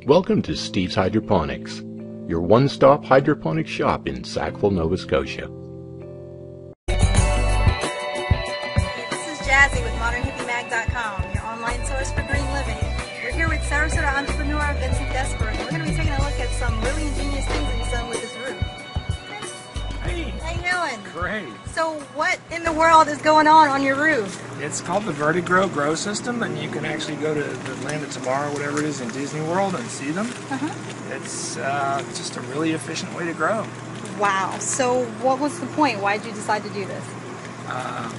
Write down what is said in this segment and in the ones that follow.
Welcome to Steve's Hydroponics, your one-stop hydroponic shop in Sackville, Nova Scotia. This is Jazzy with ModernHippieMag.com, your online source for green living. We're here with Sarasota entrepreneur Vincent Desperate. We're going to be taking a look at some really ingenious things that he's done with his roof. Hey. How you doing? Great. So what in the world is going on your roof? It's called the Vertigrow Grow System, and you can actually go to the Land of Tomorrow, whatever it is, in Disney World and see them. It's just a really efficient way to grow. Wow. So what was the point? Why did you decide to do this?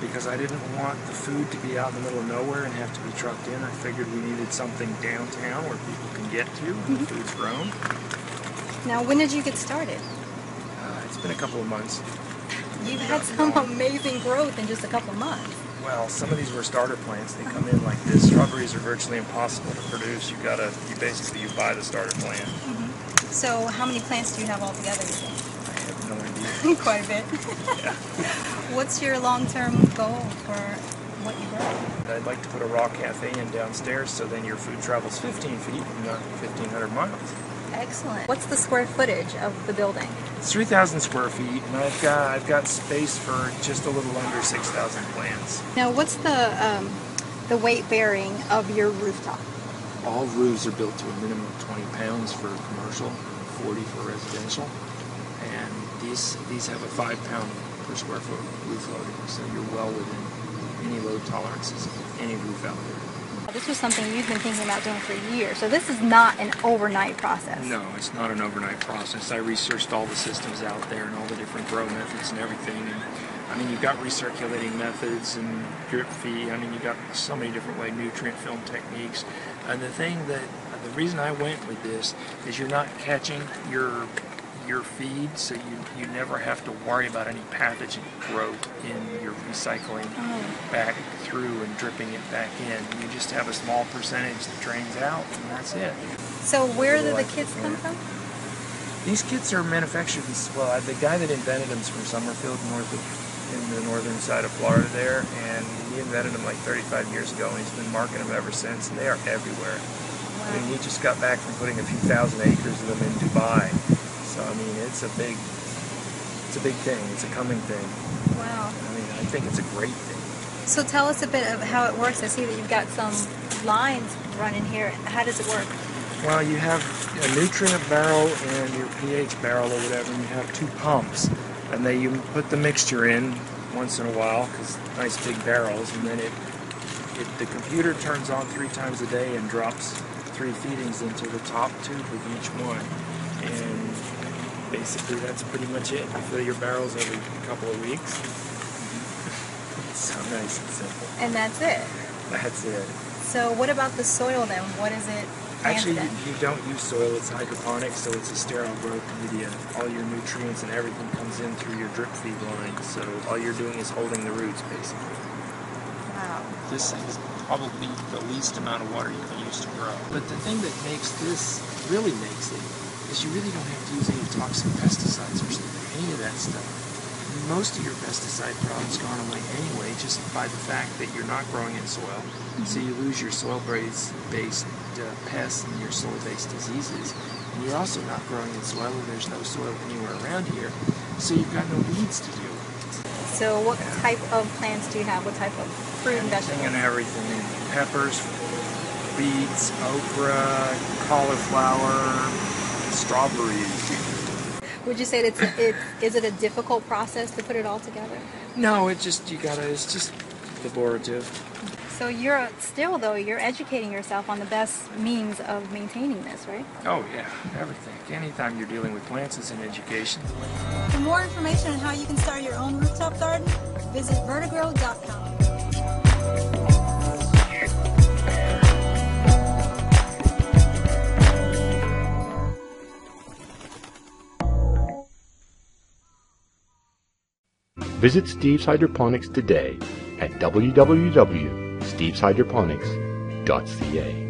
Because I didn't want the food to be out in the middle of nowhere and have to be trucked in. I figured we needed something downtown where people can get to when the food's grown. Now, when did you get started? It's been a couple of months. You've had some amazing growth in just a couple of months. Well, some of these were starter plants. They come in like this. Strawberries are virtually impossible to produce. You buy the starter plant. So how many plants do you have altogether, you think? I have no idea. Quite a bit. Yeah. What's your long-term goal for what you grow? I'd like to put a raw cafe in downstairs so then your food travels 15 feet and not 1,500 miles. Excellent. What's the square footage of the building? It's 3,000 square feet, and I've got space for just a little under 6,000 plants. Now, what's the weight bearing of your rooftop? All roofs are built to a minimum of 20 pounds for commercial, 40 for residential, and these have a 5-pound per square foot roof loading, so you're well within any load tolerances of any roof out there. This was something you've been thinking about doing for years, so this is not an overnight process. No, it's not an overnight process. I researched all the systems out there and all the different grow methods and everything. And I mean, you've got recirculating methods and drip feed. I mean, you've got so many different nutrient film techniques. And the reason I went with this is you're not catching your feed, so you never have to worry about any pathogen growth in your recycling back through and dripping it back in. You just have a small percentage that drains out, and that's it. So where do the kits come from? These kits are manufactured the guy that invented them is from Summerfield, in the northern side of Florida there, and he invented them like 35 years ago, and he's been marketing them ever since, and they are everywhere. Wow. I mean, he just got back from putting a few thousand acres of them in Dubai. So, I mean, it's a big thing. It's a coming thing. Wow. I mean, I think it's a great thing. So tell us a bit of how it works. I see that you've got some lines running here. How does it work? Well, you have a nutrient barrel and your pH barrel or whatever, and you have 2 pumps. And then you put the mixture in once in a while, because nice big barrels, and then the computer turns on 3 times a day and drops 3 feedings into the top tube of each one. And basically that's pretty much it. You fill your barrels every couple of weeks. It's so nice and simple. And that's it? That's it. So what about the soil then? What is it? Actually, you don't use soil. It's hydroponics, so it's a sterile growth media. All your nutrients and everything comes in through your drip feed line. So all you're doing is holding the roots, basically. Wow. This is probably the least amount of water you can use to grow. But the thing that really makes it, is you really don't have to use any toxic pesticides or any of that stuff. Most of your pesticide problems go on away anyway, just by the fact that you're not growing in soil. So you lose your soil-based pests and your soil-based diseases. And you're also not growing in soil, and there's no soil anywhere around here. So you've got no weeds to deal with. So what type of plants do you have? What type of fruit and vegetables? Anything and everything. Peppers, beets, okra, cauliflower, strawberries. Would you say is it a difficult process to put it all together? No, it's just laborative. So you're educating yourself on the best means of maintaining this, right? Oh yeah, everything. Anytime you're dealing with plants, it's an education. For more information on how you can start your own rooftop garden, visit vertigrow.com. Visit Steve's Hydroponics today at www.steveshydroponics.ca.